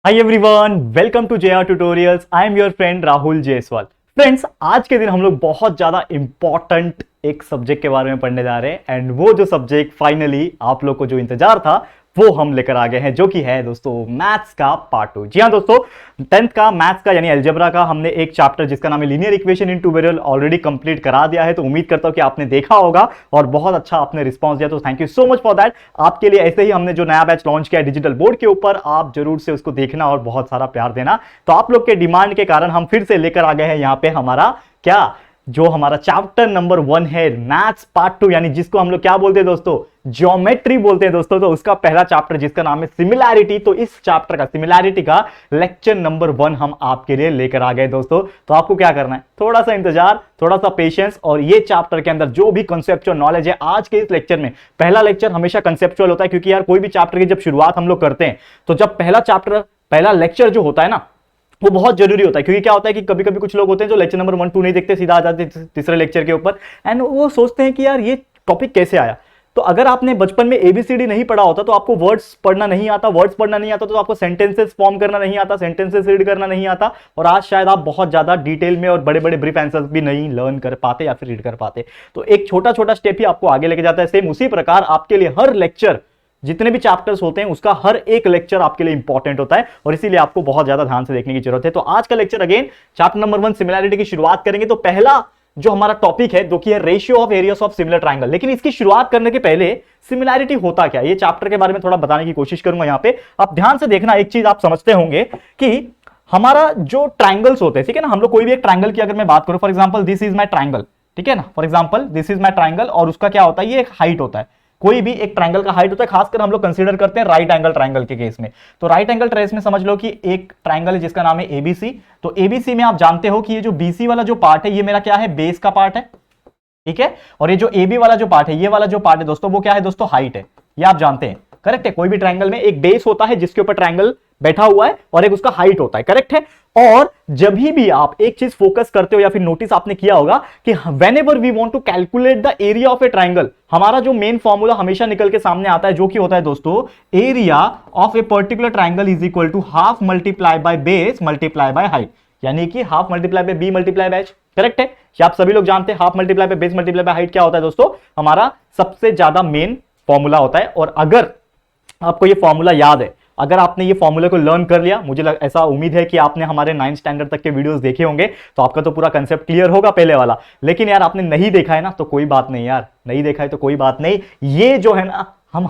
Hi everyone, welcome to JR Tutorials. I am your friend Rahul Jaiswal. Friends, आज के दिन हम लोग बहुत ज्यादा इंपॉर्टेंट एक सब्जेक्ट के बारे में पढ़ने जा रहे हैं एंड वो जो सब्जेक्ट फाइनली आप लोग को जो इंतजार था वो हम लेकर आ गए हैं, जो कि है दोस्तों मैथ्स का पार्ट 2। जी हाँ दोस्तों, 10th का मैथ्स का यानी अलजेब्रा का हमने एक चैप्टर जिसका नाम है linear equation in tutorial already complete करा दिया है। तो उम्मीद करता हूं कि आपने देखा होगा और बहुत अच्छा आपने रिस्पांस दिया, तो thank you so much for that. आपके लिए ऐसे ही हमने जो नया बैच लॉन्च किया है डिजिटल बोर्ड के ऊपर, आप जरूर से उसको देखना और बहुत सारा प्यार देना। तो आप लोग के डिमांड के कारण हम फिर से लेकर आ गए हैं यहाँ पे हमारा जो हमारा चैप्टर नंबर 1 है मैथ्स पार्ट 2, यानी जिसको हम लोग क्या बोलते हैं दोस्तों, ज्योमेट्री बोलते हैं दोस्तों। तो उसका पहला चैप्टर जिसका नाम है सिमिलैरिटी, तो इस चैप्टर का सिमिलैरिटी का लेक्चर नंबर 1 हम आपके लिए लेकर आ गए दोस्तों। तो आपको क्या करना है, थोड़ा सा इंतजार, थोड़ा सा पेशेंस, और ये चैप्टर के अंदर जो भी कंसेप्चुअल नॉलेज है आज के इस लेक्चर में, पहला लेक्चर हमेशा कंसेप्चुअल होता है, क्योंकि यार कोई भी चैप्टर की जब शुरुआत हम लोग करते हैं तो जब पहला लेक्चर जो होता है ना, वो बहुत जरूरी होता है। क्योंकि क्या होता है कि कभी कभी कुछ लोग होते हैं जो लेक्चर नंबर 1 2 नहीं देखते, सीधा आ जाते तीसरे लेक्चर के ऊपर एंड वो सोचते हैं कि यार ये टॉपिक कैसे आया। तो अगर आपने बचपन में एबीसीडी नहीं पढ़ा होता तो आपको वर्ड्स पढ़ना नहीं आता, तो आपको सेंटेंसेस फॉर्म करना नहीं आता, सेंटेंसेस रीड करना नहीं आता, और आज शायद आप बहुत ज्यादा डिटेल में और बड़े बड़े ब्रीफ आंसर्स भी नहीं लर्न कर पाते या फिर रीड कर पाते। तो एक छोटा छोटा स्टेप ही आपको आगे लेके जाता है। सेम उसी प्रकार आपके लिए हर लेक्चर, जितने भी चैप्टर्स होते हैं उसका हर एक लेक्चर आपके लिए इंपॉर्टेंट होता है, और इसीलिए आपको बहुत ज्यादा ध्यान से देखने की जरूरत है। तो आज का lecture again chapter number 1 similarity की शुरुआत करेंगे। तो पहला जो हमारा टॉपिक है जो कि है ratio of areas of similar triangle. लेकिन इसकी शुरुआत करने के पहले सिमिलैरिटी होता क्या है, ये चैप्टर के बारे में थोड़ा बताने की कोशिश करूंगा। यहां पे आप ध्यान से देखना, एक चीज आप समझते होंगे कि हमारा जो ट्रायंगल्स होते हैं, ठीक है ना, हम लोग कोई भी एक ट्रायंगल की अगर मैं बात करूं, for example this is my triangle, ठीक है ना, for example this is my triangle, और उसका क्या होता है, ये एक हाइट होता है। कोई भी एक ट्रायंगल का हाइट होता है, खासकर हम लोग कंसीडर करते हैं राइट एंगल ट्रायंगल के केस में। तो राइट एंगल ट्रेस में समझ लो कि एक ट्रायंगल है जिसका नाम है एबीसी। तो एबीसी में आप जानते हो कि ये जो बीसी वाला जो पार्ट है ये मेरा क्या है, बेस का पार्ट है, ठीक है। और ये जो एबी वाला जो पार्ट है, ये वाला जो पार्ट है दोस्तों, वो क्या है दोस्तों, हाइट है। ये आप जानते हैं, करेक्ट है। कोई भी ट्रायंगल में एक बेस होता है जिसके ऊपर ट्रायंगल बैठा हुआ है, और एक उसका हाइट होता है, करेक्ट है। और जब भी आप एक चीज फोकस करते हो या फिर नोटिस आपने किया होगा कि whenever we want to calculate the area of a triangle, हमारा जो मेन फॉर्मूला हमेशा निकल के सामने आता है, जो कि होता है दोस्तों area of a particular triangle is equal to half multiply by base multiply by height, यानी कि half multiply by B multiply by H, correct है। ये आप सभी लोग जानते हैं, half multiply by base multiply by height क्या होता है दोस्तों, हमारा सबसे ज्यादा मेन फॉर्मूला होता है। और अगर आपको ये फॉर्मूला याद है, अगर आपने ये फॉर्मूला को लर्न कर लिया, मुझे ऐसा उम्मीद है कि आपने हमारे 9th स्टैंडर्ड तक के वीडियोस देखे होंगे, तो आपका तो पूरा कंसेप्ट क्लियर होगा पहले वाला। लेकिन यार आपने नहीं देखा है ना, तो कोई बात नहीं यार, नहीं देखा है तो कोई बात नहीं। ये जो है ना, हम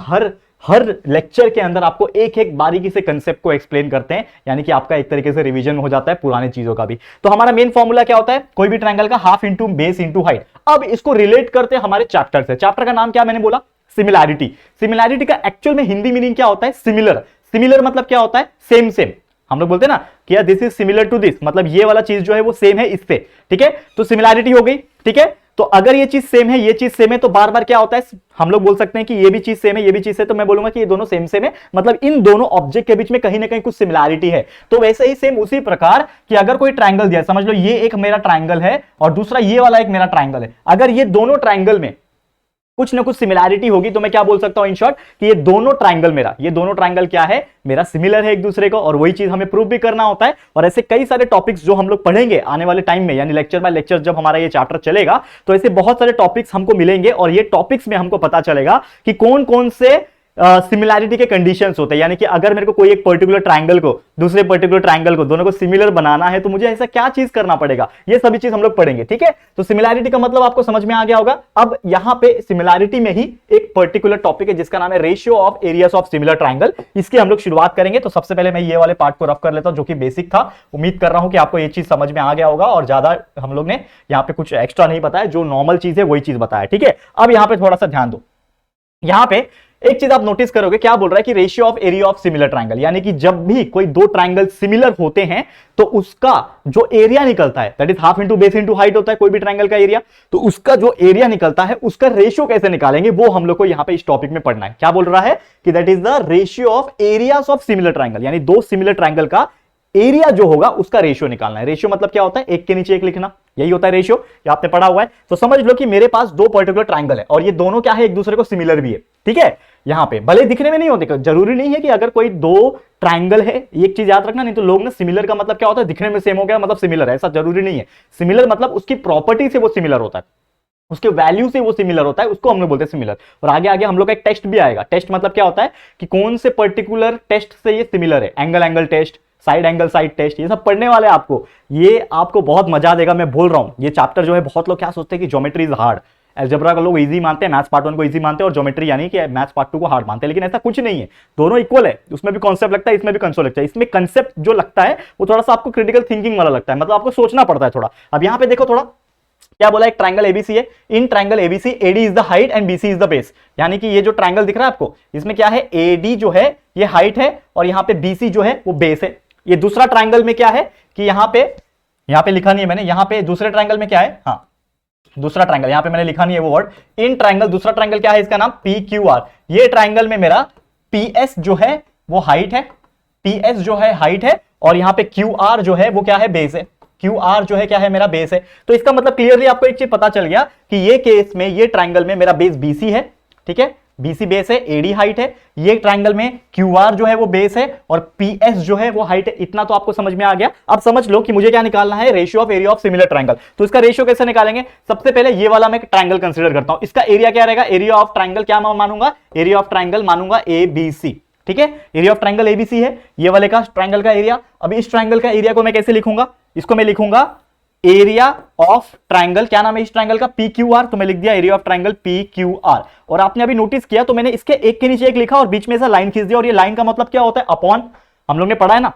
हर लेक्चर के अंदर आपको एक एक बारीकी से कंसेप्ट को एक्सप्लेन करते हैं, यानी कि आपका एक तरीके से रिवीजन हो जाता है पुरानी चीजों का भी। तो हमारा मेन फॉर्मूला क्या होता है, कोई भी ट्रायंगल का half into base into height. अब इसको रिलेट करते हैं हमारे चैप्टर से। चैप्टर का नाम क्या मैंने बोला, सिमिलैरिटी। सिमिलैरिटी का एक्चुअल में हिंदी मीनिंग क्या होता है, सिमिलर। सिमिलर मतलब क्या होता है, सेम सेम। हम लोग बोलते हैं ना कि यार this is similar to this, मतलब ये वाला चीज जो है वो सेम है इससे, ठीक है। तो सिमिलैरिटी हो गई, ठीक है। तो अगर ये चीज सेम है, ये चीज सेम है, तो बार बार क्या होता है, हम लोग बोल सकते हैं कि ये भी चीज सेम है, ये भी चीज है, तो मैं बोलूंगा कि ये दोनों सेम सेम है, मतलब इन दोनों ऑब्जेक्ट के बीच में कहीं ना कहीं कुछ सिमिलैरिटी है। तो वैसे ही सेम उसी प्रकार कि अगर कोई ट्रायंगल दिया, समझ लो ये एक मेरा ट्रायंगल है और दूसरा ये वाला एक मेरा ट्रायंगल है, अगर ये दोनों ट्रायंगल में कुछ ना कुछ सिमिलैरिटी होगी, तो मैं क्या बोल सकता हूं इन शॉर्ट कि ये दोनों ट्रायंगल क्या है, मेरा सिमिलर है एक दूसरे को, और वही चीज हमें प्रूव भी करना होता है। और ऐसे कई सारे टॉपिक्स जो हम लोग पढ़ेंगे आने वाले टाइम में, यानी लेक्चर बाय लेक्चर जब हमारा ये चैप्टर चलेगा, तो ऐसे बहुत सारे टॉपिक्स हमको मिलेंगे, और ये टॉपिक्स में हमको पता चलेगा कि कौन कौन से सिमिलैरिटी के कंडीशंस होते हैं। यानी कि अगर मेरे को कोई एक पर्टिकुलर ट्रायंगल को दूसरे पर्टिकुलर ट्रायंगल को दोनों को सिमिलर बनाना है, तो मुझे ऐसा क्या चीज करना पड़ेगा, ये सभी चीज हम लोग पढ़ेंगे, ठीक है। तो सिमिलैरिटी का मतलब आपको समझ में आ गया होगा। अब यहां पे सिमिलैरिटी में ही एक पर्टिकुलर टॉपिक है जिसका नाम है ratio of areas of similar triangle. इसकी हम लोग शुरुआत करेंगे। तो सबसे पहले मैं ये वाले पार्ट को रफ कर लेता हूं, जो कि बेसिक था। उम्मीद कर रहा हूं कि आपको ये चीज समझ में आ गया होगा, और ज्यादा हम लोग ने यहाँ पे कुछ एक्स्ट्रा नहीं बताया, जो नॉर्मल चीज है वही चीज बताया, ठीक है। अब यहाँ पे थोड़ा सा ध्यान दो, यहां पे एक चीज आप नोटिस करोगे, क्या बोल रहा है कि ratio of area of similar triangle, यानी कि जब भी कोई दो ट्रायंगल सिमिलर होते हैं तो उसका जो एरिया निकलता है, that is half into base into height होता है कोई भी ट्रायंगल का एरिया, तो उसका जो एरिया निकलता है उसका रेशियो कैसे निकालेंगे, वो हम लोग को यहां पे इस टॉपिक में पढ़ना है। क्या बोल रहा है कि that is the ratio of areas of similar triangle, यानी दो सिमिलर ट्रायंगल का एरिया जो होगा उसका रेशियो निकालना है। रेशियो मतलब क्या होता है, एक के नीचे एक लिखना, यही होता है रेशियो, ये आपने पढ़ा हुआ है। तो समझ लो कि मेरे पास दो पर्टिकुलर ट्रायंगल है और ये दोनों क्या है, एक दूसरे को सिमिलर भी है। ठीक है। यहां पे भले दिखने में नहीं होते, जरूरी नहीं है कि अगर कोई दो ट्राइंगल है, एक चीज याद रखना, नहीं तो लोग ना सिमिलर का मतलब क्या होता है, दिखने में सेम हो गया मतलब सिमिलर है, ऐसा जरूरी नहीं है। सिमिलर मतलब उसकी प्रॉपर्टी से वो सिमिलर होता है, उसके वैल्यू से वो सिमिलर होता है, उसको हम लोग बोलते हैं सिमिलर। और आगे आगे हम लोग का एक टेस्ट भी आएगा। टेस्ट मतलब क्या होता है कि कौन से पर्टिकुलर टेस्ट से ये सिमिलर है, angle angle test, side angle side test, ये सब पढ़ने वाले आपको, ये आपको बहुत मजा देगा। मैं बोल रहा हूं ये चैप्टर जो है, बहुत लोग क्या सोचते हैं कि ज्योमेट्री इज हार्ड, अलजेब्रा को लोग इजी मानते हैं, मैथ्स पार्ट 1 को इजी मानते हैं और ज्योमेट्री यानी कि मैथ्स पार्ट 2 को हार्ड मानते हैं, लेकिन ऐसा कुछ नहीं है, दोनों इक्वल है। उसमें भी कॉन्सेप्ट लगता है, इसमें भी कंसेप्ट लगता है। इसमें कंसेप्ट जो लगता है वो थोड़ा सा आपको क्रिटिकल थिंकिंग वाला लगता है, मतलब आपको सोचना पड़ता है थोड़ा। अब यहां पे देखो थोड़ा क्या बोला, एक ट्रायंगल एबीसी है, in triangle ABC AD is the height and BC is the base, यानी कि ये जो ट्रायंगल दिख रहा है आपको, इसमें क्या है, एडी जो है ये हाइट है और यहां पे बीसी जो है वो बेस है। ये दूसरा ट्रायंगल में क्या है कि यहां पे लिखा नहीं है मैंने, यहां पे दूसरे ट्रायंगल में क्या है, हाँ दूसरा ट्रायंगल यहां पे मैंने लिखा नहीं है वो वर्ड, इन ट्रायंगल दूसरा ट्रायंगल क्या है, इसका नाम पी क्यू आर। ये ट्रायंगल में मेरा पीएस जो है वो हाइट है, पीएस जो है हाइट है और यहां पे क्यू आर जो है वो क्या है, बेस है। क्यू आर जो है क्या है, मेरा बेस है। तो इसका मतलब क्लियरली आपको एक चीज पता चल गया कि ये केस में, ये ट्रायंगल में मेरा बेस बीसी है, ठीक है, बीसी बेस है, एडी हाइट है, ये ट्रायंगल में क्यू आर जो है वो बेस है और पीएस जो है वो हाइट है। इतना तो आपको समझ में आ गया। अब समझ लो कि मुझे क्या निकालना है, ratio of area of similar triangle. तो इसका रेशियो कैसे निकालेंगे, सबसे पहले ये वाला मैं ट्रायंगल कंसीडर करता हूं, इसका एरिया क्या रहेगा, एरिया ऑफ ट्रायंगल क्या मानूंगा, एरिया ऑफ ट्रायंगल मानूंगा एबीसी, ठीक है, एरिया ऑफ ट्रायंगल एबीसी है ये वाले का ट्रायंगल का एरिया। अब इस ट्रायंगल का एरिया को मैं कैसे लिखूंगा, इसको मैं लिखूंगा एरिया ऑफ ट्रायंगल, क्या नाम है इस ट्रायंगल का, पी क्यू आर, तो मैं लिख दिया area of triangle P Q R. और आपने अभी नोटिस किया तो मैंने इसके एक के नीचे एक लिखा और बीच में ऐसा लाइन खींच दिया, और ये लाइन का मतलब क्या होता है, अपॉन, हम लोग ने पढ़ा है ना,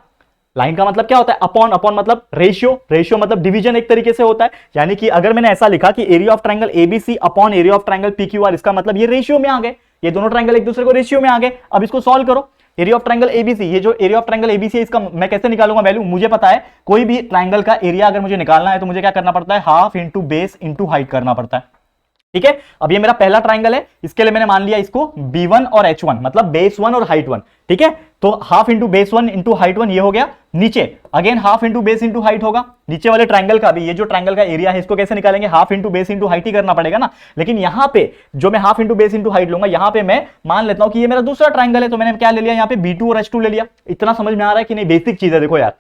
लाइन का मतलब क्या होता है, अपॉन, अपॉन मतलब रेशियो, रेशियो मतलब डिवीजन एक तरीके से होता है। यानी कि अगर मैंने ऐसा लिखा कि area of triangle ABC upon area of triangle P Q R, इसका मतलब ये रेशियो में आ गए, ये दोनों ट्रायंगल एक दूसरे को रेशियो में आ गए। अब इसको सॉल्व करो, एरिया ऑफ ट्रायंगल एबीसी, ये जो एरिया ऑफ ट्रायंगल एबीसी है इसका मैं कैसे निकालूंगा वैल्यू, मुझे पता है कोई भी ट्रायंगल का एरिया अगर मुझे निकालना है तो मुझे क्या करना पड़ता है, half into base into height करना पड़ता है, ठीक है। अब ये मेरा पहला ट्रायंगल है, इसके लिए मैंने मान लिया इसको B1 और H1, मतलब बेस 1 और हाइट 1, ठीक है। तो half into base 1 into height 1 ये हो गया। नीचे again half into base into height होगा, नीचे वाले ट्रायंगल का भी, ये जो ट्रायंगल का एरिया है इसको कैसे निकालेंगे, half into base into height ही करना पड़ेगा ना। लेकिन यहां पे जो मैं half into base into height लूंगा, यहां पे मैं मान लेता हूं कि ये मेरा दूसरा ट्रायंगल है, तो मैंने क्या ले लिया, यहां पे B2 और H2 ले लिया। इतना समझ में आ रहा है कि नहीं, बेसिक चीज है, देखो यार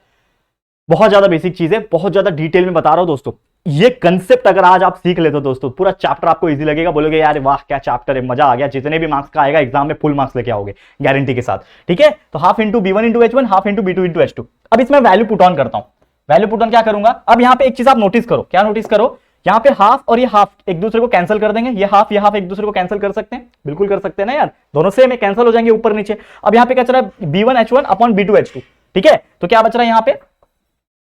बहुत ज्यादा बेसिक चीज है, बहुत ज्यादा डिटेल में बता रहा हूं दोस्तों। ये कंसेप्ट अगर आज आप सीख लेते हो दोस्तों, पूरा चैप्टर आपको इजी लगेगा, बोलोगे यार वाह क्या चैप्टर है, मजा आ गया, जितने भी मार्क्स का आएगा एग्जाम में फुल मार्क्स लेके आओगे गारंटी के साथ, ठीक है। तो half into B1 into H1, half into B2 into H2। अब इसमें वैल्यू पुट ऑन करता हूं, वैल्यू पुट ऑन क्या करूंगा, अब यहां पे एक चीज आप नोटिस करो, क्या नोटिस करो, यहां पे हाफ और ये हाफ एक दूसरे को कैंसिल कर देंगे, ये हाफ एक दूसरे को कैंसिल कर सकते हैं, बिल्कुल कर सकते हैं ना यार, दोनों सेम है, कैंसिल हो जाएंगे ऊपर नीचे। अब यहां पे क्या चल रहा है, B1 H1 upon B2 H2, ठीक है। तो क्या बच रहा है यहां पे,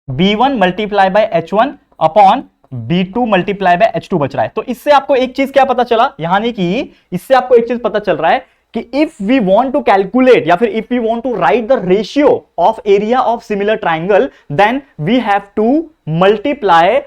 B1 multiply by H1 upon B2 multiply by H2 बच रहा है। तो इससे आपको एक चीज क्या पता चला, यानी कि इससे आपको एक चीज पता चल रहा है कि if we want to calculate या फिर if we want to write the ratio of area of similar triangle, then we have to multiply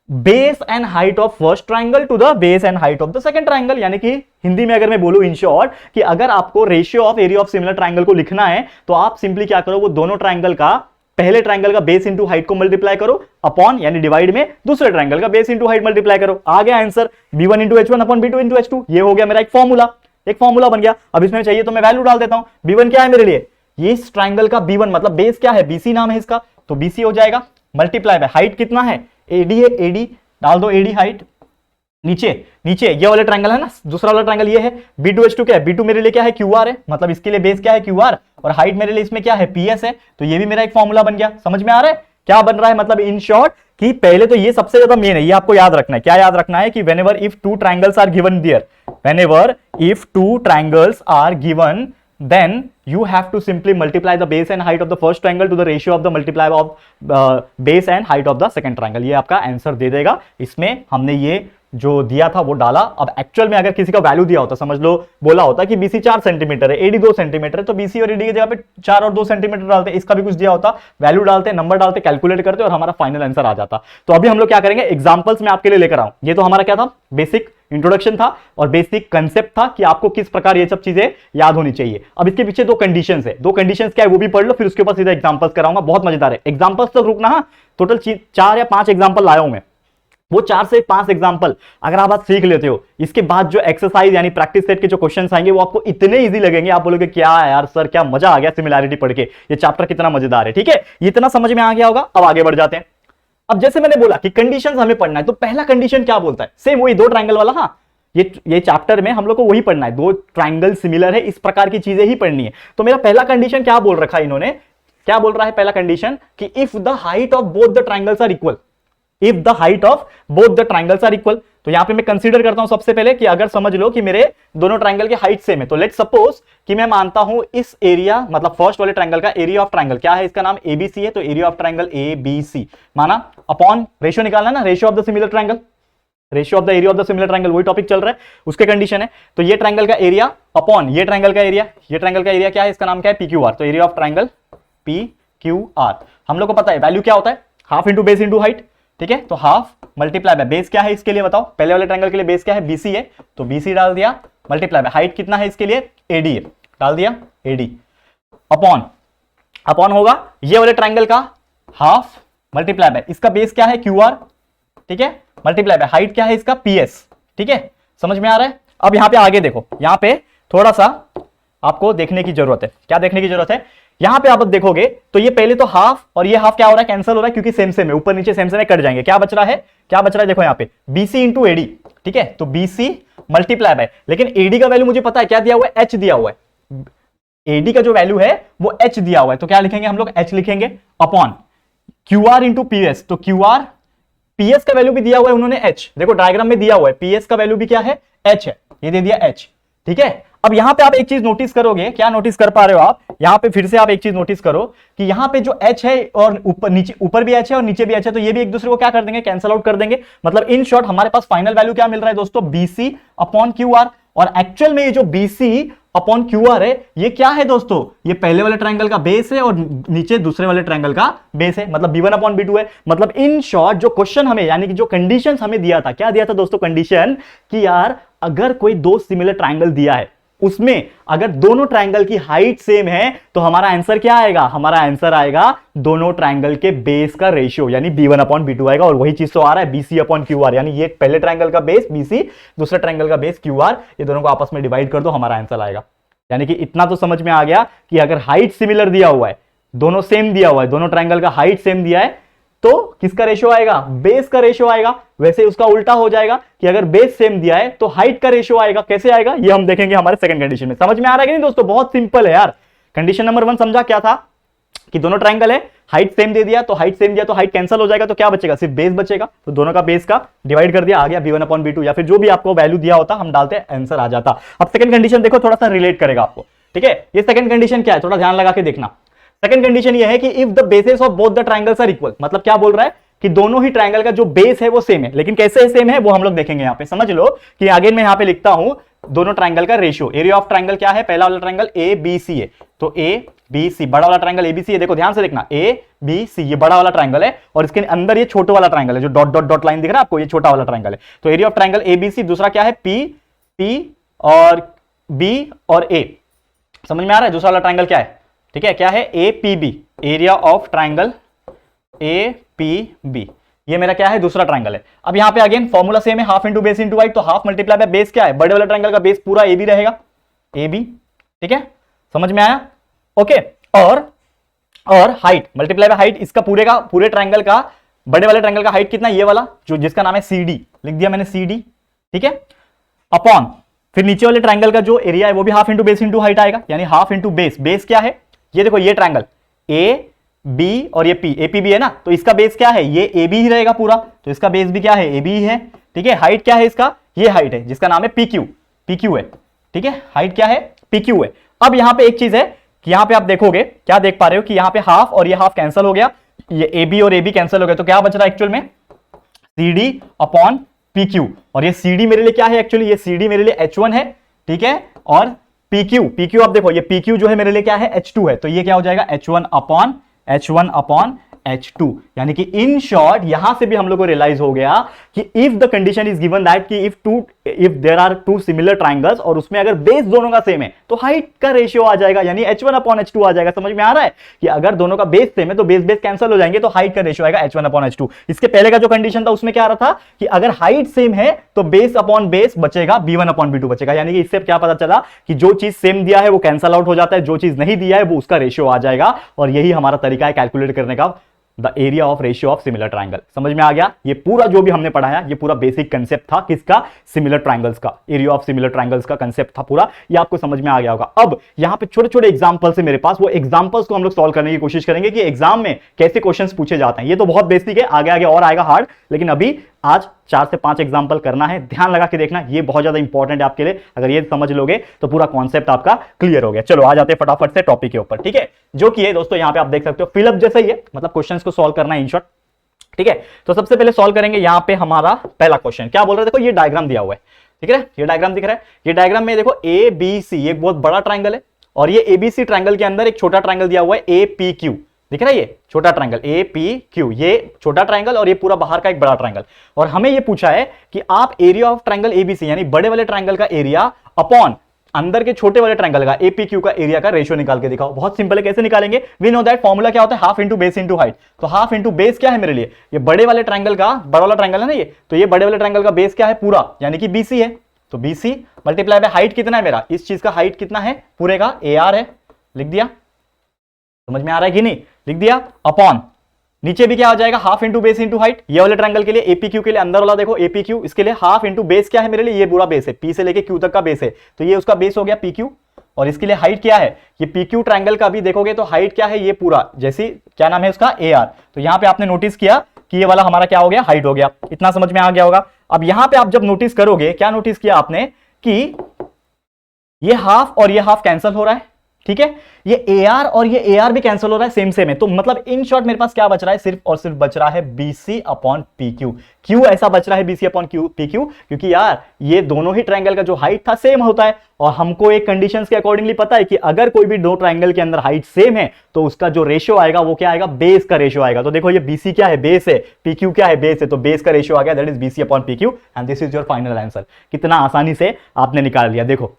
base and height of first triangle to the base and height of the second triangle. यानी कि हिंदी में अगर मैं बोलूं in short कि अगर आपको ratio of area of similar triangle को लिखना है तो आप सिंपली क्या करो, वो दोनों ट्रायंगल का, पहले ट्रायंगल का बेस इंटू हाइट को मल्टीप्लाई करो अपॉन यानी डिवाइड में दूसरे ट्रायंगल का बेस इंटू हाइट मल्टीप्लाई करो, आ गया answer B1 into H1 upon B2 into H2। ये हो गया मेरा एक फॉर्मूला बन गया। अब इसमें चाहिए तो मैं वैल्यू डाल देता हूं। B1 क्या है मेरे लिए, ये इस ट्रायंगल का B1 मतलब बेस क्या है, BC नाम है इसका, तो BC हो जाएगा मल्टीप्लाई बाय हाइट कितना है, AD है, AD डाल दो, AD हाइट। नीचे ये वाले ट्रायंगल है ना, दूसरा वाला ट्रायंगल ये है, B2 H2 क्या है, B2 मेरे लिए क्या है, QR है, मतलब इसके लिए बेस क्या है, QR, और हाइट मेरे लिए इसमें क्या है, PS है। तो ये भी मेरा एक फॉर्मूला बन गया। समझ में आ रहा है क्या बन रहा है, मतलब इन शॉर्ट कि पहले तो ये सबसे ज्यादा मेन है, ये आपको याद रखना है। क्या याद रखना है कि whenever if two triangles are given there, whenever if two triangles are given, then you have to simply multiply the base and height of the first triangle to the ratio of the multiply of base and height of the second triangle। ये आपका answer दे देगा। इसमें हमने ये जो दिया था वो डाला। अब एक्चुअल में अगर किसी का वैल्यू दिया होता, समझ लो बोला होता कि BC 4 सेंटीमीटर है, AD 2 सेंटीमीटर है, तो BC और AD की जगह पे 4 और 2 सेंटीमीटर डालते, इसका भी कुछ दिया होता, वैल्यू डालते, नंबर डालते, कैलकुलेट करते और हमारा फाइनल आंसर आ जाता। तो अभी हम लोग क्या करेंगे, एग्जांपल्स में आपके लिए लेकर आऊं। ये तो हमारा क्या था, बेसिक इंट्रोडक्शन था और बेसिक कंसेप्ट था कि आपको किस प्रकार ये सब चीजें याद होनी चाहिए। अब इसके पीछे दो कंडीशंस है, दो कंडीशंस क्या है वो भी पढ़ लो, फिर उसके ऊपर सीधा एग्जांपल्स कराऊंगा, बहुत मजेदार है। एग्जांपल्स तक रुकना, टोटल 4 या 5 एग्जांपल लाया हूं मैं, वो 4 से 5 एग्जांपल अगर आप आज सीख लेते हो, इसके बाद जो एक्सरसाइज यानी प्रैक्टिस सेट के जो क्वेश्चंस आएंगे वो आपको इतने इजी लगेंगे, आप बोलोगे क्या है यार सर, क्या मजा आ गया सिमिलैरिटी पढ़ के, ये चैप्टर कितना मजेदार है। ठीक है, इतना समझ में आ गया होगा। अब आगे बढ़ जाते हैं। अब जैसे मैंने बोला कि कंडीशंस हमें पढ़ना है, तो पहला कंडीशन क्या बोलता है, सेम वही 2 ट्रायंगल वाला। हाँ, ये चैप्टर में हम लोग को वही पढ़ना है, 2 ट्रायंगल सिमिलर है, इस प्रकार की चीजें ही पढ़नी है। तो मेरा पहला कंडीशन क्या बोल रखा है इन्होंने, क्या बोल रहा है पहला कंडीशन कि if the height of both the triangles are equal, if the height of both the triangles are equal. तो यहां पे मैं कंसीडर करता हूं सबसे पहले कि अगर समझ लो कि मेरे दोनों ट्रायंगल की हाइट सेम है, तो लेट्स सपोज कि मैं मानता हूं इस एरिया मतलब फर्स्ट वाले ट्रायंगल का एरिया ऑफ ट्रायंगल क्या है, इसका नाम एबीसी है, तो एरिया ऑफ ट्रायंगल एबीसी माना, अपॉन रेशियो निकालना ना, ratio of the similar triangle, ratio of the area of the similar triangle, वही टॉपिक चल रहा है, उसके कंडीशन है। तो ये ट्रायंगल का एरिया अपॉन ये ट्रायंगल का एरिया, ये ट्रायंगल का एरिया क्या है, इसका नाम क्या है, पीक्यूआर, तो एरिया ऑफ ट्रायंगल पीक्यूआर। हम लोग को पता है वैल्यू क्या होता है, half into base into height. ठीक है, तो हाफ मल्टीप्लाई बाय बेस क्या है इसके लिए बताओ, पहले वाले ट्रायंगल के लिए बेस क्या है, बीसी है, तो बीसी डाल दिया, मल्टीप्लाई बाय हाइट कितना है इसके लिए, एडी है, डाल दिया एडी, अपॉन अपॉन होगा ये वाले ट्रायंगल का हाफ मल्टीप्लाई बाय इसका बेस क्या है क्यूआर, ठीक है, मल्टीप्लाई बाय हाइट क्या है इसका पीएस। ठीक है, समझ में आ रहा है। अब यहां पे आगे देखो, यहां पे थोड़ा सा आपको देखने की जरूरत है, क्या देखने की जरूरत है, यहां पे आप देखोगे तो ये पहले तो हाफ और ये हाफ क्या हो रहा है, कैंसिल हो रहा है, क्योंकि सेम सेम है, ऊपर नीचे सेम सेम कट जाएंगे, क्या बच रहा है, क्या बच रहा है, देखो यहां पे बीसी इंटू एडी। ठीक है, तो बीसी मल्टीप्लाई बाय, लेकिन एडी का वैल्यू मुझे पता है क्या दिया हुआ है, एच दिया हुआ है, एडी का जो वैल्यू है वो एच दिया हुआ है, तो क्या लिखेंगे हम लोग, एच लिखेंगे, अपॉन क्यूआर इंटू पीएस, तो क्यूआर पीएस का वैल्यू भी दिया हुआ है उन्होंने एच, देखो डायग्राम में दिया हुआ है, पीएस का वैल्यू भी क्या है, एच है, ये दे दिया एच। ठीक है, अब यहां पे आप एक चीज नोटिस करोगे, क्या नोटिस कर पा रहे हो आप, यहां पे फिर से आप एक चीज नोटिस करो कि यहां पे जो h है और ऊपर नीचे, ऊपर भी h है और नीचे भी h है, तो ये भी एक दूसरे को क्या कर देंगे, कैंसिल आउट कर देंगे। मतलब इन शॉर्ट हमारे पास फाइनल वैल्यू क्या मिल रहा है दोस्तों, BC अपॉन QR, और एक्चुअल में ये जो BC अपॉन QR है ये क्या है दोस्तों, ये पहले वाले ट्रायंगल का बेस है और नीचे दूसरे वाले ट्रायंगल का बेस है, मतलब B1 अपॉन B2 है। मतलब इन शॉर्ट जो क्वेश्चन हमें यानी कि जो कंडीशन हमें दिया था, क्या दिया था दोस्तों कंडीशन, कि यार अगर कोई 2 सिमिलर ट्रायंगल दिया है, उसमें अगर दोनों ट्रायंगल की हाइट सेम है तो हमारा आंसर क्या आएगा, हमारा आंसर आएगा दोनों ट्रायंगल के बेस का रेशियो यानी B1 अपॉन B2 आएगा, और वही चीज तो आ रहा है BC अपॉन QR, यानी ये पहले ट्रायंगल का बेस BC, दूसरे ट्रायंगल का बेस QR, ये दोनों को आपस में डिवाइड कर दो, हमारा आंसर आएगा। यानी कि इतना तो समझ में आ गया कि अगर हाइट सिमिलर दिया हुआ है, दोनों सेम दिया हुआ है, दोनों ट्रायंगल का हाइट सेम दिया है, तो किसका रेशियो आएगा, बेस का रेशियो आएगा। वैसे उसका उल्टा हो जाएगा कि अगर बेस सेम दिया है तो हाइट का रेशियो आएगा, कैसे आएगा ये हम देखेंगे हमारे सेकंड कंडीशन में। समझ में आ रहा है कि नहीं दोस्तों, बहुत सिंपल है यार। कंडीशन नंबर 1 समझा क्या था, कि दोनों ट्रायंगल है, हाइट सेम दे दिया, तो हाइट सेम दिया तो हाइट कैंसिल हो जाएगा, तो क्या बचेगा, सिर्फ बेस बचेगा, तो दोनों का बेस का डिवाइड कर दिया, आ गया B1 अपॉन B2, या फिर जो भी आपको वैल्यू दिया होता हम डालते, आंसर आ जाता। अब सेकंड कंडीशन देखो, थोड़ा सा रिलेट करेगा आपको। ठीक है, ये सेकंड कंडीशन क्या है, थोड़ा ध्यान लगा के देखना। सेकंड कंडीशन ये है कि if the basis of both the triangles are equal, मतलब क्या बोल रहा है कि दोनों ही ट्रायंगल का जो बेस है वो सेम है, लेकिन कैसे सेम है वो हम लोग देखेंगे। यहां पे समझ लो कि आगे मैं यहां पे लिखता हूं दोनों ट्रायंगल का रेशियो, एरिया ऑफ ट्रायंगल क्या है, पहला वाला ट्रायंगल ABC है, तो ABC बड़ा वाला ट्रायंगल ABC है, देखो ध्यान से देखना, ABC ये बड़ा वाला ट्रायंगल है और इसके अंदर ये छोटा वाला ट्रायंगल है, जो डॉट डॉट डॉट लाइन दिख रहा है आपको, ये छोटा वाला ट्रायंगल है। तो एरिया ऑफ ट्रायंगल ABC, दूसरा क्या है P और B और A, समझ में आ रहा है। दूसरा वाला ट्रायंगल क्या है, ठीक है, क्या है APB, area of triangle APB, ये मेरा क्या है, दूसरा ट्रायंगल है। अब यहां पे अगेन फॉर्मूला सेम है, half into base into height, तो हाफ मल्टीप्लाई बाय बेस क्या है, बड़े वाले ट्रायंगल का बेस पूरा AB रहेगा, AB। ठीक है, समझ में आया, ओके। और हाइट मल्टीप्लाई बाय हाइट, इसका पूरे ट्रायंगल का, बड़े वाले ट्रायंगल का हाइट कितना, ये वाला जो जिसका नाम है CD, लिख दिया मैंने CD। ठीक है, अपॉन फिर नीचे वाले ट्रायंगल का जो एरिया है वो भी half into base into height आएगा, यानी हाफ इंटू बेस, बेस क्या है, ये देखो ये ट्रायंगल AB और ये APB है ना, तो इसका बेस क्या है, ये AB ही रहेगा पूरा, तो इसका बेस भी क्या है, AB ही है। ठीक है, हाइट क्या है इसका, ये हाइट है जिसका नाम है PQ है। ठीक है, हाइट क्या है, PQ है। अब यहां पे एक चीज है कि यहां पे आप देखोगे, क्या देख पा रहे हो कि यहां पे हाफ और ये हाफ कैंसिल हो गया, ये AB और AB कैंसिल हो गया, तो क्या बच रहा है एक्चुअल में, CD अपॉन PQ, और ये CD मेरे लिए क्या है एक्चुअली, ये CD मेरे लिए H1 है। ठीक है, और PQ आप देखो, ये PQ जो है मेरे लिए क्या है, H2 है, तो ये क्या हो जाएगा, H1 अपॉन H2, यानी कि इन शॉर्ट यहां से भी हम लोग को रियलाइज हो गया कि if the condition is given that कि if there are two similar triangles और उसमें अगर बेस दोनों का सेम है तो हाइट का रेशियो आ जाएगा, यानी H1/H2 आ जाएगा। समझ में आ रहा है कि अगर दोनों का बेस सेम है तो बेस बेस कैंसिल हो जाएंगे, तो हाइट का रेशियो आएगा H1/H2। इसके पहले का जो कंडीशन था उसमें क्या आ रहा था कि अगर हाइट सेम है तो बेस अपॉन बेस बचेगा B1/B2 बचेगा, यानी कि इससे क्या पता चला कि जो चीज सेम दिया है वो कैंसल आउट हो जाता है, जो चीज नहीं दिया है वो उसका रेशियो आ जाएगा। और यही हमारा तरीका है कैलकुलेट करने का, the area of ratio of similar triangle. समझ में आ गया? ये पूरा जो भी हमने पढ़ाया ये पूरा बेसिक कंसेप्ट था किसका? सिमिलर ट्राइंगल्स का, एरिया ऑफ सिमिलर ट्राइंगल्स का कंसेप्ट था पूरा, ये आपको समझ में आ गया होगा। अब यहां पे छोटे छोटे एग्जांपल्स है मेरे पास, वो एग्जांपल्स को हम लोग सॉल्व करने की कोशिश करेंगे कि एग्जाम में कैसे क्वेश्चंस पूछे जाते हैं। ये तो बहुत बेसिक है, आगे आगे और आएगा हार्ड, लेकिन अभी आज 4 से 5 एग्जांपल करना है, ध्यान लगा के देखना, ये बहुत ज्यादा इंपॉर्टेंट है आपके लिए। अगर ये समझ लोगे तो पूरा कॉन्सेप्ट आपका क्लियर हो गया। चलो आ जाते हैं फटाफट से टॉपिक के ऊपर, ठीक है? जो कि है दोस्तों यहां पे आप देख सकते हो फिलअप जैसा ही है, मतलब क्वेश्चंस को सॉल्व करना है इन शॉर्ट, ठीक है? तो सबसे पहले सॉल्व करेंगे यहां पे हमारा पहला क्वेश्चन क्या बोल रहे हैं, देखो ये डायग्राम दिया हुआ है, ठीक है? ये डायग्राम दिख रहा है, ये डायग्राम में देखो ABC एक बहुत बड़ा ट्राइंगल है और ये ABC ट्राइंगल के अंदर एक छोटा ट्राइंगल दिया हुआ है APQ, दिख रहा है? ये छोटा ट्राइंगल APQ, ये छोटा ट्राइंगल और ये पूरा बाहर का एक बड़ा ट्राइंगल। और हमें ये पूछा है कि आप एरिया ऑफ ट्राइंगल ABC यानी बड़े वाले ट्राइंगल का एरिया अपॉन अंदर के छोटे वाले ट्राइंगल का APQ का एरिया का रेशियो निकाल के दिखाओ। बहुत सिंपल है, कैसे निकालेंगे? वी नो दैट फॉर्मूला क्या होता है, half into base into height. तो हाफ इंटू बेस क्या है मेरे लिए? ये बड़े वाले ट्राइंगल का, बड़ा वाला ट्राइंगल है ना ये, तो ये बड़े वाले ट्राइंगल का बेस क्या है? पूरा, यानी कि BC है। तो BC मल्टीप्लाई बाय हाइट कितना है मेरा, इस चीज का हाइट कितना है पूरे का? AR है, लिख दिया। समझ में आ रहा है कि नहीं? लिख दिया। अपॉन नीचे भी क्या हो जाएगा, half into base into height. ये वाले ट्राइंगल के लिए APQ के लिए अंदर वाला देखो APQ, इसके लिए हाफ इंटू बेस क्या है मेरे लिए? ये पूरा बेस है, P से लेके Q तक का बेस है, तो ये उसका बेस हो गया PQ। और इसके लिए हाइट क्या है? ये PQ ट्राइंगल का भी देखोगे तो हाइट क्या है? ये पूरा, जैसी क्या नाम है उसका? AR। तो यहां पे आपने नोटिस किया कि ये वाला हमारा क्या हो गया? हाइट हो गया। इतना समझ में आ गया होगा। अब यहां पे आप जब नोटिस करोगे, क्या नोटिस किया आपने कि ये हाफ और ये हाफ कैंसिल हो रहा है, ठीक है? ये AR और ये AR भी कैंसिल हो रहा है, सेम सेम है। तो मतलब इन शॉर्ट मेरे पास क्या बच रहा है? सिर्फ और सिर्फ बच रहा है BC/PQ। क्यों ऐसा बच रहा है BC/PQ? क्योंकि यार ये दोनों ही ट्राइंगल का जो हाइट था सेम होता है, और हमको एक कंडीशंस के अकॉर्डिंगली पता है कि अगर कोई भी दो ट्राइंगल के अंदर हाइट सेम है तो उसका जो रेशियो आएगा वो क्या आएगा? बेस का रेशियो आएगा। तो देखो ये BC क्या है? बेस है। PQ क्या है? बेस है। तो बेस का रेशियो आ गया, that is BC/PQ and this is your final answer. कितना आसानी से आपने निकाल लिया, देखो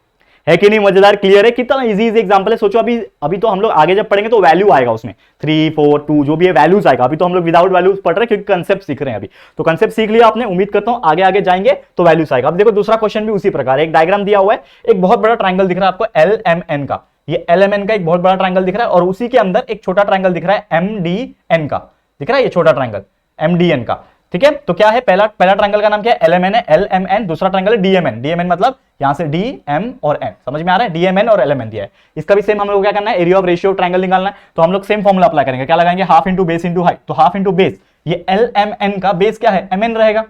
है कि नहीं? मजेदार, क्लियर है? कितना इजी एग्जांपल है। सोचो अभी तो हम लोग आगे जब पढ़ेंगे तो वैल्यू आएगा उसमें, 3 4 2 जो भी है वैल्यूज आएगा। अभी तो हम लोग विदाउट वैल्यूज पढ़ रहे हैं क्योंकि कंसेप्ट सीख रहे हैं अभी। तो कंसेप्ट सीख लिया आपने, उम्मीद करता हूं आगे आगे जाएंगे तो वैल्यूज आएगा। अब देखो दूसरा क्वेश्चन भी उसी प्रकार है, एक डायग्राम दिया हुआ है, एक बहुत बड़ा ट्राइंगल दिख रहा है आपको LMN का। ये LMN का एक बहुत बड़ा ट्राइंगल दिख रहा है और उसी के अंदर एक छोटा ट्राइंगल दिख रहा है MDN का, दिख रहा है ये छोटा ट्राइंगल MDN का, ठीक है? तो क्या है? पहला ट्राइंगल का नाम क्या है? LMN है, LMN। दूसरा ट्राइंगल है DMN। DMN मतलब यहां से D M और N, समझ में आ रहा है? DMN और LMN दिया है। इसका भी सेम हम लोग क्या करना है? एरिया ऑफ रेशियो ट्राइंगल निकालना है। तो हम लोग सेम फॉर्मूला अप्लाई करेंगे, क्या लगाएंगे? Half into base into height. तो हाफ इंटू बेस, ये LMN का बेस क्या है? MN रहेगा।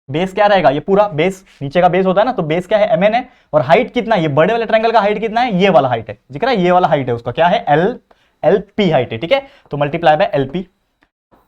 बेस क्या रहेगा? ये पूरा बेस, नीचे का बेस होता है ना, तो बेस क्या है? MN है। और हाइट कितना? ये बड़े वाले ट्राइंगल का हाइट कितना है? ये वाला हाइट है, दिख रहा है? ये वाला हाइट है उसका, क्या है? LP हाइट है, ठीक है? तो मल्टीप्लाई बाय LP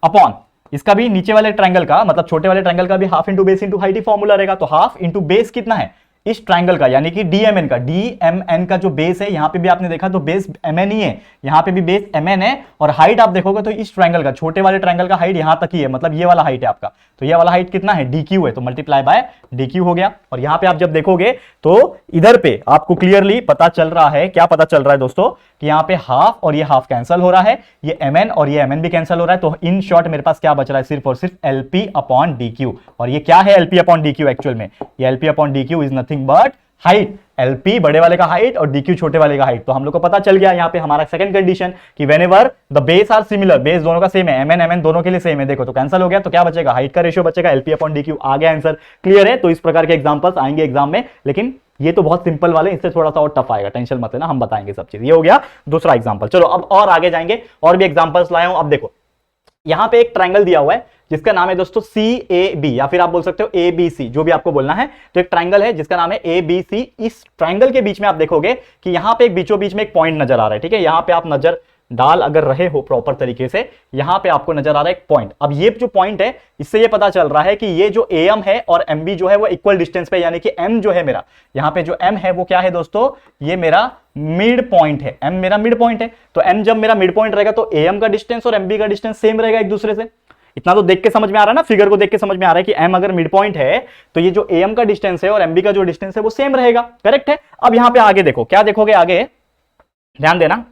अपॉन इसका भी नीचे वाले ट्राइंगल का, मतलब छोटे वाले ट्राइंगल का भी half into base into height ही फॉर्मूला रहेगा। तो हाफ इंटू बेस कितना है इस ट्राइंगल का, यानी कि DMN का, DMN का जो बेस है, यहां पे भी आपने देखा तो बेस MN ही है, यहां पे भी बेस MN है। और हाइट आप देखोगे तो इस ट्राइंगल का, छोटे वाले ट्राइंगल का हाइट यहां तक ही है, मतलब ये वाला हाइट है आपका। तो ये वाला हाइट कितना है? DQ है, तो मल्टीप्लाई बाय DQ हो गया। और यहां पे आप जब देखोगे तो इधर पे आपको क्लियरली पता चल रहा है, क्या पता चल रहा है दोस्तों, कि यहां पे हाफ और ये हाफ कैंसिल हो रहा है, ये MN और ये MN भी कैंसिल हो रहा है। तो इन शॉर्ट मेरे पास क्या बच रहा है? सिर्फ और सिर्फ LP/DQ। और ये क्या है LP/DQ एक्चुअल में? ये LP/DQ is nothing but height. LP बड़े वाले का हाइट और DQ छोटे वाले का हाइट। तो हम लोग को पता चल गया यहाँ पे हमारा सेकंड कंडीशन कि whenever the base are similar, base दोनों का सेम है, MN दोनों के लिए सेम है। देखो तो कैंसिल हो गया, तो क्या बचेगा? हाइट का रेशियो बचेगा, LP/DQ आ गया आंसर। क्लियर है? तो इस प्रकार के एग्जांपल्स आएंगे एग्जाम में, लेकिन ये तो बहुत सिंपल वाले, इससे थोड़ा सा और टफ आएगा, टेंशन मत लेना, हम बताएंगे सब चीज। ये हो गया दूसरा एग्जांपल। चलो अब और आगे जाएंगे, और भी एग्जांपल्स लाया हूं। अब देखो यहां पे एक ट्राइंगल दिया हुआ है जिसका नाम है दोस्तों CAB, या फिर आप बोल सकते हो ABC, जो भी आपको बोलना है। तो एक ट्राइंगल है जिसका नाम है ABC। इस ट्राइंगल के बीच में आप देखोगे कि यहां पे एक बीचों बीच में एक पॉइंट नजर आ रहा है, ठीक है? यहां पे आप नजर डाल अगर रहे हो प्रॉपर तरीके से, यहां पे आपको नजर आ रहा है एक पॉइंट। अब ये जो पॉइंट है इससे ये पता चल रहा है कि ये जो एम है और एम बी जो है वो इक्वल डिस्टेंस पे, यानी कि एम जो है मेरा, यहां पे जो एम है वो क्या है दोस्तों, ये मेरा मिड पॉइंट है। एम मेरा मिड पॉइंट है, तो एम जब मेरा मिड पॉइंट रहेगा तो एम का डिस्टेंस और एमबी का डिस्टेंस सेम रहेगा एक दूसरे से। इतना तो देख के समझ में आ रहा है ना, फिगर को देख के समझ में आ रहा है कि एम अगर मिड पॉइंट है तो ये जो एम का डिस्टेंस है और एमबी का जो डिस्टेंस है वो सेम रहेगा। करेक्ट है। अब यहां पे आगे देखो, क्या देखोगे आगे, ध्यान देना,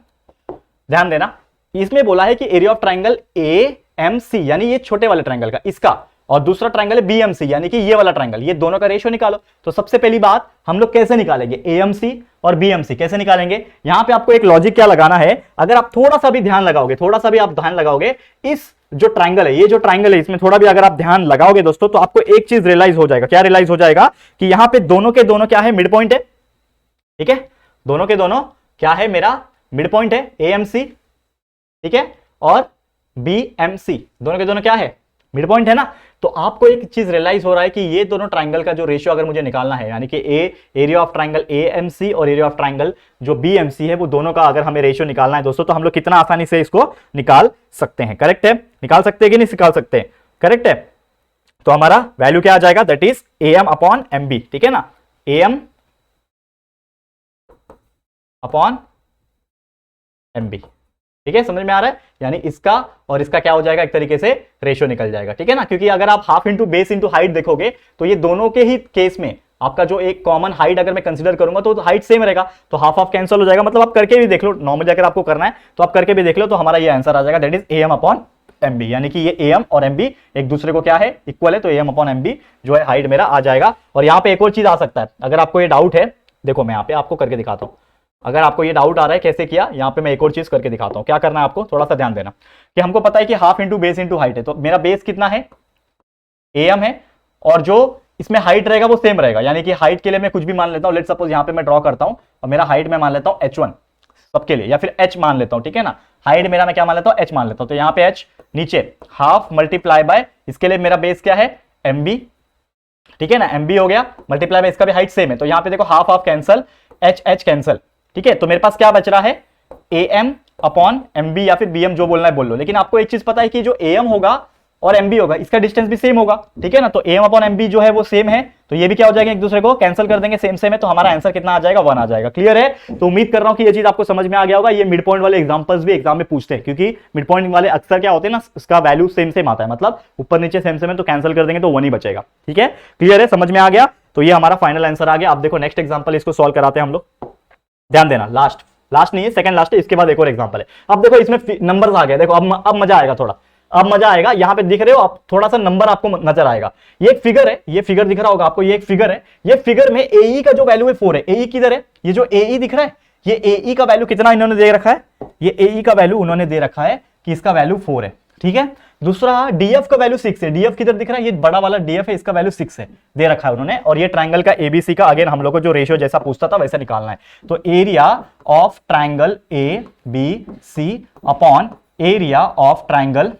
ध्यान देना। इसमें बोला है कि area of triangle A M C, यानी ये छोटे वाले ट्राइंगल का, इसका, और दूसरा ट्राइंगल है बी एम सी, यानी कि ये वाला ट्राइंगल, ये दोनों का रेशियो निकालो। तो सबसे पहली बात हम लोग कैसे निकालेंगे ए एम सी और बी एम सी, कैसे निकालेंगे। यहां पे आपको एक लॉजिक क्या लगाना है, अगर आप थोड़ा सा भी ध्यान लगाओगे, थोड़ा सा भी आप ध्यान लगाओगे, इस जो ट्राइंगल है, ये जो ट्राइंगल है, इसमें थोड़ा भी अगर आप ध्यान लगाओगे दोस्तों, तो आपको एक चीज रियलाइज हो जाएगा। क्या रियलाइज हो जाएगा कि यहां पे दोनों के दोनों क्या है, मिड पॉइंट है। ठीक है, दोनों के दोनों क्या है, मेरा मिड पॉइंट है ए एम सी, ठीक है, और बी एम सी, दोनों के दोनों क्या है, मिड पॉइंट है ना। तो आपको एक चीज रियलाइज हो रहा है कि ये दोनों ट्राइंगल का जो रेशियो अगर मुझे निकालना है, यानी कि area of triangle A M C और एरिया ऑफ ट्राइंगल जो बी एम सी है, वो दोनों का अगर हमें रेशियो निकालना है दोस्तों, तो हम लोग कितना आसानी से इसको निकाल सकते हैं। करेक्ट है, निकाल सकते हैं कि नहीं निकाल सकते हैं, करेक्ट है। तो हमारा वैल्यू क्या आ जाएगा, that is A M upon M B, ठीक है ना, A M upon M B, ठीक है, समझ में आ रहा है। यानी इसका और इसका क्या हो जाएगा, एक तरीके से रेशियो निकल जाएगा, ठीक है ना। क्योंकि अगर आप half into base into height देखोगे तो ये दोनों के ही केस में आपका जो एक कॉमन हाइट अगर मैं कंसीडर करूंगा तो हाइट सेम रहेगा, तो हाफ हाफ कैंसिल हो जाएगा। मतलब आप करके भी देख लो, नॉर्मली अगर आपको करना है तो आप करके भी देख लो, तो हमारा ये आंसर आ जाएगा, that is A M upon M B, यानी कि ये ए एम और एम बी एक दूसरे को क्या है, इक्वल है। तो A M upon M B जो है हाइट मेरा आ जाएगा। और यहाँ पे एक और चीज आ सकता है, अगर आपको ये डाउट है, देखो मैं यहाँ पे आपको करके दिखाता हूँ। अगर आपको ये डाउट आ रहा है कैसे किया, यहाँ पे मैं एक और चीज करके दिखाता हूँ। क्या करना है आपको, थोड़ा सा ध्यान देना कि हमको पता है कि half into base into height है, तो मेरा बेस कितना है, ए एम है, और जो इसमें हाइट रहेगा वो सेम रहेगा। यानी कि हाइट के लिए मैं कुछ भी मान लेता हूँ, लेट सपोज यहाँ पे मैं ड्रॉ करता हूँ और मेरा हाइट मैं मान लेता हूँ h1 सबके लिए, या फिर h मान लेता हूँ, ठीक है ना। हाइट मेरा मैं क्या मान लेता हूँ, h मान लेता हूँ। तो यहाँ पे h नीचे हाफ मल्टीप्लाई बाय, इसके लिए मेरा बेस क्या है, mb, ठीक है ना, mb हो गया, मल्टीप्लाई बाय इसका भी हाइट सेम है। तो यहाँ पे देखो half half cancel, h cancel, ठीक है। तो मेरे पास क्या बच रहा है, A M upon M B, या फिर बी एम, जो बोलना है बोल लो। लेकिन आपको एक चीज पता है कि जो ए एम होगा और एम बी होगा, इसका डिस्टेंस भी सेम होगा, ठीक है ना। तो A M upon M B जो है वो सेम है, तो ये भी क्या हो जाएगा, एक दूसरे को कैंसिल कर देंगे, सेम सेम है। तो हमारा आंसर कितना आ जाएगा, 1 आ जाएगा। क्लियर है। तो उम्मीद कर रहा हूं कि ये चीज आपको समझ में आ गया होगा। ये मिड पॉइंट वाले एग्जांपल्स भी एग्जाम में पूछते हैं, क्योंकि मिड पॉइंट वाले अक्सर क्या होते हैं ना, उसका वैल्यू सेम सेम आता है, मतलब ऊपर नीचे सेम सेम है, तो कैंसिल कर देंगे तो 1 ही बचेगा। ठीक है, क्लियर है, समझ में आ गया। तो ये हमारा फाइनल आंसर आ गया। अब देखो नेक्स्ट एग्जाम्पल, इसको सॉल्व कराते हैं हम लोग। ध्यान देना, लास्ट नहीं है, सेकंड लास्ट है, इसके बाद एक और एग्जांपल है। अब देखो इसमें नंबर्स आ गए, देखो अब मजा आएगा थोड़ा, अब मजा आएगा। यहां पे दिख रहे हो आप, थोड़ा सा नंबर आपको नजर आएगा। ये एक फिगर है, ये फिगर दिख रहा होगा आपको, ये एक फिगर है। ये फिगर में एई का जो वैल्यू है 4 है। एई किधर है, ये जो एई दिख रहा है, ये एई का वैल्यू कितना इन्होंने दे रखा है, ये एई का वैल्यू उन्होंने दे रखा है कि इसका वैल्यू 4 है, ठीक है। दूसरा डीएफ का वैल्यू 6 है। डीएफ किधर दिख रहा है, ये बड़ा वाला डीएफ है, इसका वैल्यू 6 है, दे रखा है उन्होंने। और ये ट्रायंगल का एबीसी का अगेन हम लोग को जो रेशियो जैसा पूछता था वैसा निकालना है। तो area of triangle A B C upon area of triangle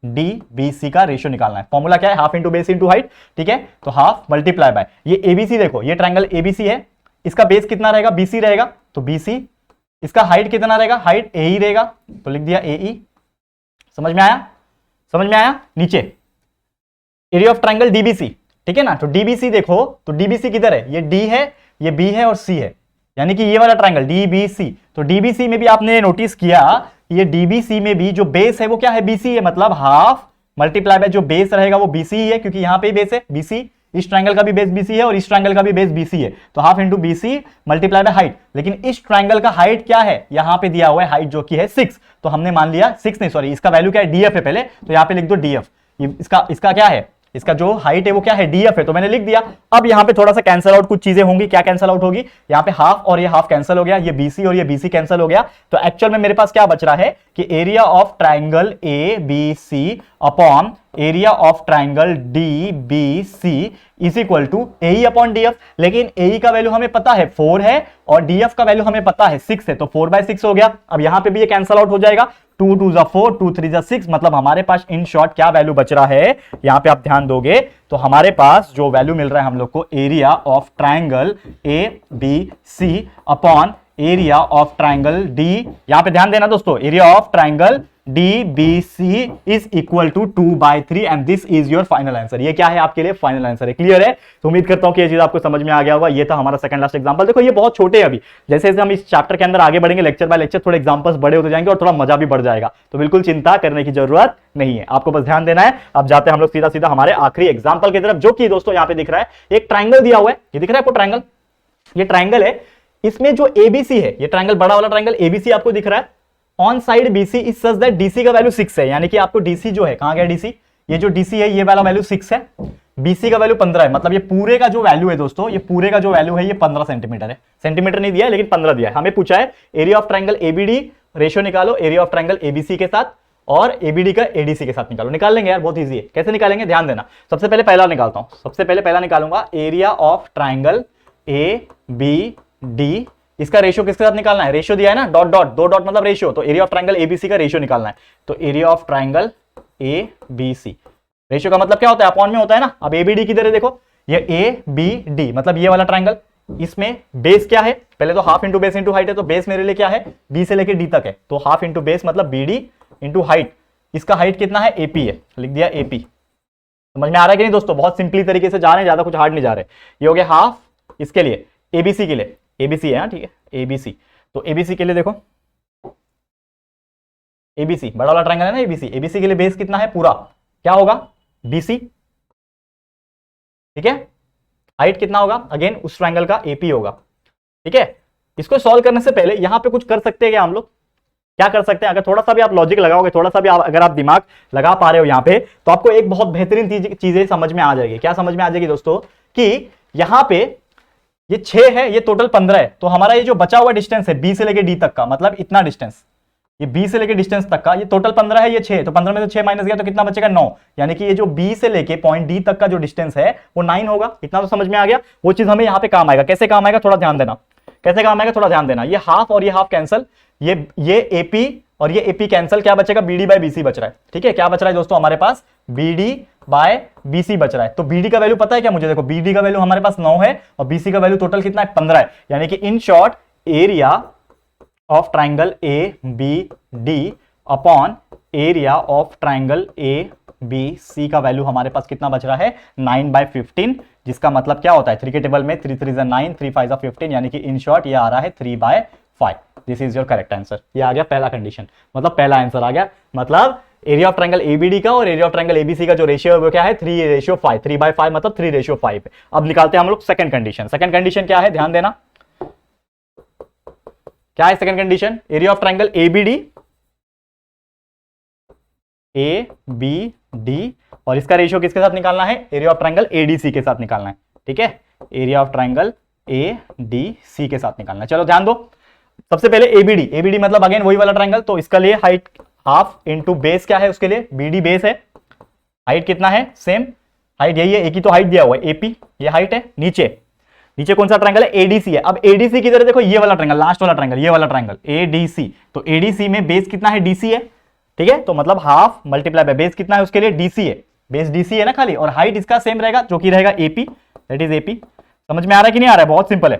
D B C का रेशियो निकालना है। फॉर्मूला क्या है, half into base into height, ठीक है। तो हाफ मल्टीप्लाई बाय ये एबीसी, देखो ये ट्रायंगल एबीसी है, इसका बेस कितना रहेगा, बीसी रहेगा, तो बीसी। इसका हाइट कितना रहेगा, हाइट ए ही रहेगा, तो लिख दिया ए ई। समझ में आया, समझ में आया। नीचे एरिया ऑफ ट्रायंगल डीबीसी, ठीक है ना। तो डीबीसी देखो, तो डीबीसी किधर है, ये डी है, ये बी है और सी है, यानी कि ये वाला ट्रायंगल डीबीसी। तो डीबीसी में भी आपने नोटिस किया, ये डीबीसी में भी जो बेस है वो क्या है, बीसी है। मतलब हाफ मल्टीप्लाई बाय जो बेस रहेगा वो बीसी ही है, क्योंकि यहां पे बेस है बीसी। इस ट्रायंगल का भी बेस बीसी है और इस ट्रायंगल का भी बेस बीसी है। तो half into BC multiply by height. लेकिन इस ट्रायंगल का हाइट क्या है, यहां पे दिया हुआ है हाइट जो कि है 6। तो हमने मान लिया 6 नहीं, सॉरी, इसका वैल्यू क्या है, डीएफ है पहले, तो यहां पे लिख दो डीएफ। इसका क्या है, इसका जो हाइट है वो क्या है, डीएफ है, तो मैंने लिख दिया। अब यहां पे थोड़ा सा कैंसिल आउट कुछ चीजें होंगी। क्या कैंसिल आउट होगी, यहां पे हाफ और ये हाफ कैंसिल हो गया, ये बीसी और ये बीसी कैंसिल हो गया। तो एक्चुअल में मेरे पास क्या बच रहा है कि area of triangle A B C upon area of triangle D B C is equal to AE upon DF. लेकिन एई का वैल्यू हमें पता है 4 है और डीएफ का वैल्यू हमें पता है 6 है, तो 4/6 हो गया। अब यहां पे भी ये कैंसिल आउट हो जाएगा, 2 2 जा 4, 2 3 जा 6। मतलब हमारे पास इन शॉर्ट क्या वैल्यू बच रहा है, यहां पे आप ध्यान दोगे तो हमारे पास जो वैल्यू मिल रहा है हम लोग को, area of triangle A B C upon area of triangle D, यहां पे ध्यान देना दोस्तों, area of triangle D B C is equal to 2/3 and this is your final answer. ये क्या है आपके लिए? फाइनल आंसर है। क्लियर है? तो उम्मीद करता हूं कि ये चीज आपको समझ में आ गया होगा। ये था हमारा सेकंड लास्ट एग्जांपल। देखो ये बहुत छोटे हैं अभी, जैसे जैसे हम इस चैप्टर के अंदर आगे बढ़ेंगे लेक्चर बाय लेक्चर थोड़े एग्जांपल्स बड़े होते जाएंगे और थोड़ा मजा भी बढ़ जाएगा, तो बिल्कुल चिंता करने की जरूरत नहीं है, आपको बस ध्यान देना है। अब जाते हैं हम लोग सीधा सीधा हमारे आखिरी एग्जांपल की तरफ, जो कि दोस्तों यहां पे दिख रहा है, एक ट्राइंगल दिया हुआ है, ये दिख रहा है आपको ट्राइंगल, ये ट्राइंगल है, इसमें जो एबीसी है, ये ट्राइंगल बड़ा वाला ट्राइंगल एबीसी आपको दिख रहा है, on side BC is such that DC का वैल्यू 6 है, यानी कि आपको डीसी जो है, कहां गया डीसी, ये जो डीसी है ये वाला वैल्यू 6 है, बीसी का वैल्यू 15 है, मतलब ये पूरे का जो वैल्यू है दोस्तों, ये पूरे का जो वैल्यू है ये 15 सेंटीमीटर है, सेंटीमीटर नहीं दिया है लेकिन 15 दिया है। हमें पूछा है area of triangle ABD, ratio निकालो एरिया ऑफ ट्राइंगल एबीसी के साथ और एबीडी का एडीसी के साथ निकालो। निकाल लेंगे यार, बहुत इजी है। कैसे निकालेंगे ध्यान देना। सबसे पहले पहला निकालता हूं, सबसे पहले पहला निकालूंगा area of triangle A B D, इसका रेशियो किसके साथ निकालना है? रेशियो दिया है ना, डॉट डॉट, दो डॉट मतलब रेशियो, तो एरिया ऑफ ट्राइंगल एबीसी का रेशियो निकालना है। तो area of triangle A B C, ratio का मतलब क्या होता है? अपॉन में होता है ना। अब एबीडी किधर है देखो, ये ए बी डी मतलब ये वाला ट्राइंगल, इसमें बेस क्या है? पहले तो half into base into height है, तो बेस मेरे लिए क्या है? बी से लेके डी तक है, तो हाफ इंटू बेस मतलब बीडी इंटू हाइट, इसका हाइट कितना है? एपी है, लिख दिया एपी। समझ में आ रहा है कि नहीं दोस्तों? बहुत सिंपली तरीके से जा रहे हैं, ज्यादा कुछ हार्ड नहीं जा रहे। ये हो गया हाफ, इसके लिए एबीसी के लिए, एबीसी है ठीक है, एबीसी, तो एबीसी के लिए देखो, एबीसी बड़ा वाला ट्रायंगल है ना एबीसी, एबीसी के लिए बेस कितना है? पूरा क्या होगा? बीसी, ठीक है। हाइट कितना होगा? अगेन उस ट्रायंगल का एपी होगा, ठीक है। इसको सॉल्व करने से पहले यहां पे कुछ कर सकते हैं क्या हम लोग? क्या कर सकते हैं? अगर थोड़ा सा भी आप लॉजिक लगाओगे, थोड़ा सा भी अगर आप दिमाग लगा पा रहे हो यहां पे, तो आपको एक बहुत बेहतरीन चीजें समझ में आ जाएगी। क्या समझ में आ जाएगी दोस्तों? कि यहां पे ये 6 है, ये टोटल 15 है, तो हमारा ये जो बचा हुआ डिस्टेंस है बी से लेके डी तक का, मतलब इतना डिस्टेंस, ये बी से लेके डिस्टेंस तक का, ये टोटल 15 है, ये 6, तो 15 में से 6 माइनस गया तो कितना बचेगा? 9, यानी कि ये जो बी से लेके पॉइंट डी तक का जो डिस्टेंस है वो 9 होगा। इतना तो समझ में आ गया। वो चीज हमें यहाँ पे काम आएगा। कैसे काम आएगा? थोड़ा ध्यान देना। कैसे काम आएगा? थोड़ा ध्यान देना। ये हाफ और ये हाफ कैंसल, ये एपी और ये एपी कैंसल, क्या बचेगा? बीडी बाय बीसी बच रहा है, ठीक है। क्या बच रहा है दोस्तों हमारे पास? बीडी बाय बीसी बच रहा है। तो बीडी का वैल्यू पता है क्या मुझे? देखो बीडी का वैल्यू हमारे पास 9 है और बीसी का वैल्यू टोटल कितना है? 15 है, यानी कि in short area of triangle A B D upon area of triangle A B C का वैल्यू हमारे पास कितना बच रहा है? 9/15, जिसका मतलब क्या होता है? 3 के टेबल में 3 3 9, 3 5 15, यानी कि इन शॉर्ट ये आ रहा है 3/5। This is your correct answer. ये आ गया पहला कंडीशन, मतलब पहला आंसर आ गया। मतलब एरिया ऑफ ट्रायंगल एबीडी का और एरिया ऑफ ट्रायंगल एबीसी का जो रेशियो है वो क्या है? 3:5, 3/5 मतलब 3:5 है। अब निकालते हैं हम लोग सेकंड कंडीशन। सेकंड कंडीशन क्या है? ध्यान देना, क्या है second condition? Area of triangle ABD, A B D, और इसका रेशियो किसके साथ निकालना है? एरिया ऑफ ट्रायंगल एडीसी के साथ निकालना है, ठीक है। Area of triangle A D C के साथ निकालना है। चलो ध्यान दो। सबसे पहले एबीडी, एबीडी मतलब अगेन वही वाला ट्रायंगल, तो इसका लिए हाइट हाफ इंटू बेस क्या है? उसके लिए बीडी बेस है, हाइट कितना है? सेम हाइट यही है, एक ही तो हाइट दिया हुआ है, एपी ये हाइट है। नीचे नीचे कौन सा ट्रायंगल है? एडीसी है। अब एडीसी किधर है? देखो ये वाला ट्रायंगल, लास्ट वाला ट्रायंगल, ये वाला ट्रायंगल एडीसी, तो एडीसी में बेस कितना है? डीसी है, ठीक है। तो मतलब हाफ मल्टीप्लाई बाय बेस कितना है उसके लिए? डीसी है, बेस डीसी है ना खाली, और हाइट इसका सेम रहेगा जो कि रहेगा एपी, दैट इज एपी। समझ में आ रहा है कि नहीं आ रहा है? बहुत सिंपल है,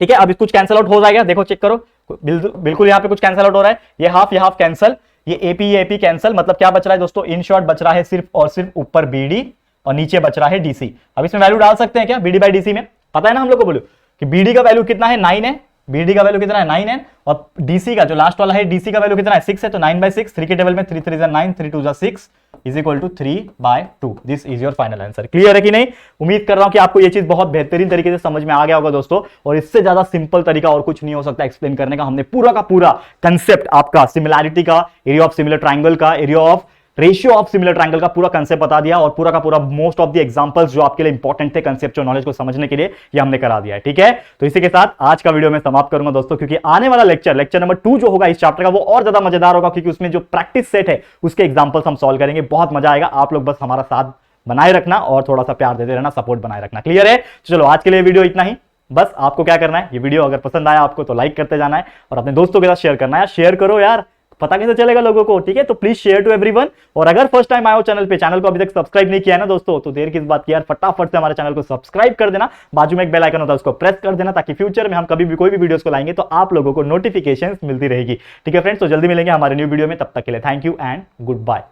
ठीक है। अब कुछ कैंसिल आउट हो जाएगा, देखो चेक करो, बिल्कुल यहाँ पे कुछ कैंसिल आउट हो रहा है। ये हाफ कैंसिल, ये एपी कैंसिल, मतलब क्या बच रहा है दोस्तों? इन शॉर्ट बच रहा है सिर्फ और सिर्फ ऊपर बीडी और नीचे बच रहा है डीसी। अब इसमें वैल्यू डाल सकते हैं क्या? बीडी बाय डीसी में पता है ना हम लोग को, बोलो कि बीडी का वैल्यू कितना है? 9 है, बीडी का वैल्यू कितना है? 9 है, और डीसी का जो लास्ट वाला है डीसी का वैल्यू कितना है? 6 है, तो 9/6, 3 के टेबल में 3 3 9, 3 2 6 is equal to 3/2। This is your final answer. Clear है कि नहीं? उम्मीद कर रहा हूं कि आपको ये चीज बहुत बेहतरीन तरीके से समझ में आ गया होगा दोस्तों, और इससे ज्यादा सिंपल तरीका और कुछ नहीं हो सकता एक्सप्लेन करने का। हमने पूरा का पूरा कंसेप्ट आपका सिमिलैरिटी का, एरिया ऑफ सिमिलर ट्राइंगल का, area of ratio of similar triangle का पूरा कंसेप्ट बता दिया, और पूरा का पूरा मोस्ट ऑफ द एग्जांपल्स जो आपके लिए इंपॉर्टेंट थे कंसेप्चुअल नॉलेज को समझने के लिए, ये हमने करा दिया है, ठीक है। तो इसी के साथ आज का वीडियो मैं समाप्त करूंगा दोस्तों, क्योंकि आने वाला लेक्चर नंबर 2 जो होगा इस चैप्टर का, वो और ज्यादा मजेदार होगा, क्योंकि उसमें जो प्रैक्टिस सेट है उसके एग्जांपल्स हम सॉल्व करेंगे। बहुत मजा आएगा। आप लोग बस हमारा साथ बनाए रखना और थोड़ा सा प्यार देते रहना, सपोर्ट बनाए रखना। क्लियर है? तो चलो आज के लिए वीडियो इतना ही। बस आपको क्या करना है, ये वीडियो अगर पसंद आया आपको तो लाइक करते जाना है और अपने दोस्तों के साथ शेयर करना है। शेयर करो यार, पता कैसे चलेगा लोगों को, ठीक है। तो प्लीज शेयर टू एवरीवन। और अगर फर्स्ट टाइम आए हो चैनल पे, चैनल को अभी तक सब्सक्राइब नहीं किया ना दोस्तों, तो देर किस बात की यार, फटाफट से हमारे चैनल को सब्सक्राइब कर देना। बाजू में एक बेल आइकन होता है, उसको प्रेस कर देना, ताकि फ्यूचर में हम कभी भी कोई भी वीडियोस को लाएंगे तो आप लोगों को नोटिफिकेशंस मिलती रहेगी, ठीक है फ्रेंड्स। तो जल्दी मिलेंगे हमारे न्यू वीडियो में, तब तक के लिए thank you and good bye.